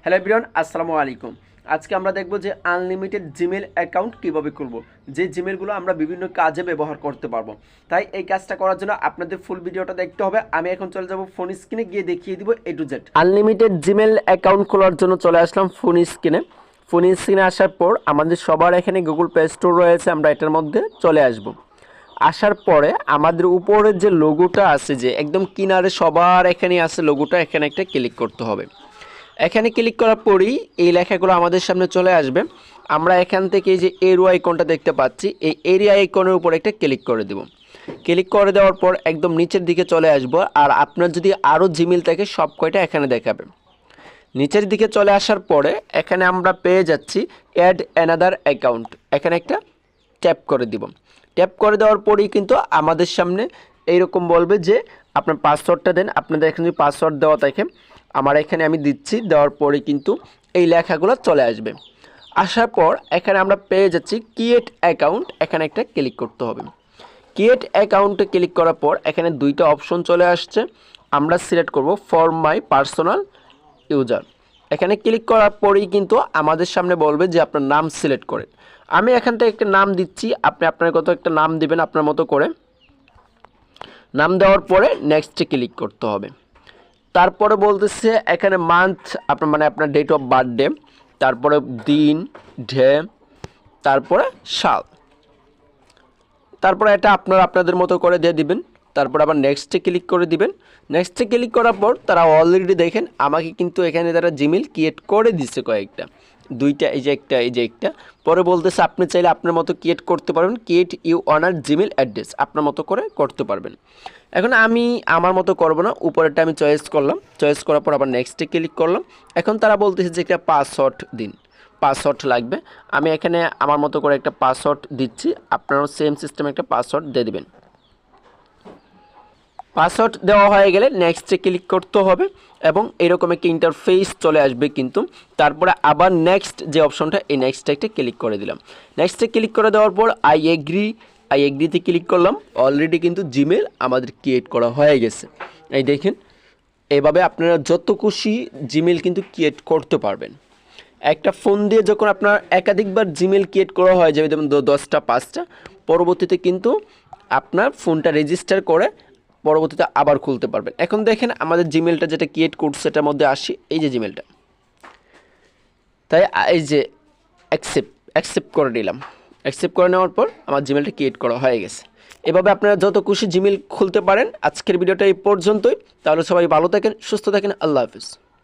Hello everyone, আসসালামু আলাইকুম। আজকে আমরা দেখব যে আনলিমিটেড জিমেল অ্যাকাউন্ট কীভাবে করব, যে জিমেলগুলো আমরা বিভিন্ন কাজে ব্যবহার করতে পারবো। তাই এই কাজটা করার জন্য আপনাদের ফুল ভিডিওটা দেখতে হবে। আমি এখন চলে যাব ফোন স্ক্রিনে, গিয়ে দেখিয়ে দিব A to Z। Unlimited Gmail account খোলার জন্য চলে আসলাম ফোন স্ক্রিনে। ফোন স্ক্রিনে আসার পর আমাদের সবার এখানে গুগল প্লে স্টোর রয়েছে, আমরা এটার মধ্যে চলে আসব। আসার পরে আমাদের উপরের যে লোগোটা আছে, যে একদম কিনারে সবার এখানে আছে লোগোটা, এখানে একটা ক্লিক করতে হবে। এখানে ক্লিক করার পরেই এই লেখাগুলো আমাদের সামনে চলে আসবে। আমরা এখান থেকে যে এরো আইকনটা দেখতে পাচ্ছি, এই এরিয়া আইকনের উপর একটা ক্লিক করে দেব। ক্লিক করে দেওয়ার পর একদম নিচের দিকে চলে আসব, আর আপনার যদি আরও জিমেল থাকে সব কয়টা এখানে দেখাবে। নিচের দিকে চলে আসার পরে এখানে আমরা পেয়ে যাচ্ছি অ্যাড অ্যানাদার অ্যাকাউন্ট, এখানে একটা ট্যাপ করে দিব। ট্যাপ করে দেওয়ার পরেই কিন্তু আমাদের সামনে এইরকম বলবে যে আপনার পাসওয়ার্ডটা দেন। আপনাদের এখানে যদি পাসওয়ার্ড দেওয়া থাকে, আমার এখানে আমি দিচ্ছি, দেওয়ার পরে কিন্তু এই লেখাগুলো চলে আসবে। আসার পর এখানে আমরা পেয়ে যাচ্ছি ক্রিয়েট অ্যাকাউন্ট, এখানে একটা ক্লিক করতে হবে। ক্রিয়েট অ্যাকাউন্টে ক্লিক করার পর এখানে দুইটা অপশন চলে আসছে, আমরা সিলেক্ট করব ফর মাই পার্সোনাল ইউজার। এখানে ক্লিক করার পরেই কিন্তু আমাদের সামনে বলবে যে আপনার নাম সিলেক্ট করেন। আমি এখান থেকে একটা নাম দিচ্ছি, আপনি আপনার কত একটা নাম দিবেন আপনার মতো করে। নাম দেওয়ার পরে নেক্সটে ক্লিক করতে হবে। তারপরে বলতেছে এখানে মান্থ, আপনার মানে আপনার ডেট অফ বার্থডে, তারপরে দিন, ডে, তারপরে সাল, তারপরে এটা আপনাদের মতো করে দিয়ে দিবেন। তারপর আবার নেক্সটে ক্লিক করে দিবেন। নেক্সটে ক্লিক করার পর তারা অলরেডি দেখেন আমাকে কিন্তু এখানে তারা জিমেল ক্রিয়েট করে দিচ্ছে কয়েকটা, দুইটা, এই যে একটা। পরে বলতেছে আপনি চাইলে আপনার মতো ক্রিয়েট করতে পারবেন, create your own Gmail address, আপনার মতো করে করতে পারবেন। এখন আমি আমার মতো করব না, উপরেরটা আমি চয়েস করলাম। চয়েস করার পর আবার নেক্সটে ক্লিক করলাম। এখন তারা বলতেছে যে একটা পাসওয়ার্ড দিন, পাসওয়ার্ড লাগবে। আমি এখানে আমার মতো করে একটা পাসওয়ার্ড দিচ্ছি, আপনারাও সেম সিস্টেমে একটা পাসওয়ার্ড দিয়ে দিবেন। পাসওয়ার্ড দেওয়া হয়ে গেলে নেক্সটে ক্লিক করতে হবে এবং এরকম একটা ইন্টারফেস চলে আসবে কিন্তু। তারপরে আবার নেক্সট যে অপশনটা, এই নেক্সটে একটা ক্লিক করে দিলাম। নেক্সটে ক্লিক করে দেওয়ার পর আই এগ্রিতে ক্লিক করলাম। অলরেডি কিন্তু জিমেল আমাদের ক্রিয়েট করা হয়ে গেছে। এই দেখেন, এভাবে আপনারা যত খুশি জিমেল কিন্তু ক্রিয়েট করতে পারবেন। একটা ফোন দিয়ে যখন আপনার একাধিকবার জিমেল ক্রিয়েট করা হয় যাবে, যেমন 10টা 5টা, পরবর্তীতে কিন্তু আপনার ফোনটা রেজিস্টার করে পরবর্তীতে আবার খুলতে পারবেন। এখন দেখেন আমাদের জিমেলটা যেটা ক্রিয়েট করছে সেটার মধ্যে আসি, এই যে জিমেলটা, তাই এই যে অ্যাকসেপ্ট করে নিলাম। অ্যাকসেপ্ট করে নেওয়ার পর আমার জিমেলটা ক্রিয়েট করা হয়ে গেছে। এভাবে আপনারা যত খুশি জিমেল খুলতে পারেন। আজকের ভিডিওটা এই পর্যন্তই। তাহলে সবাই ভালো থাকেন, সুস্থ থাকেন, আল্লাহ হাফিজ।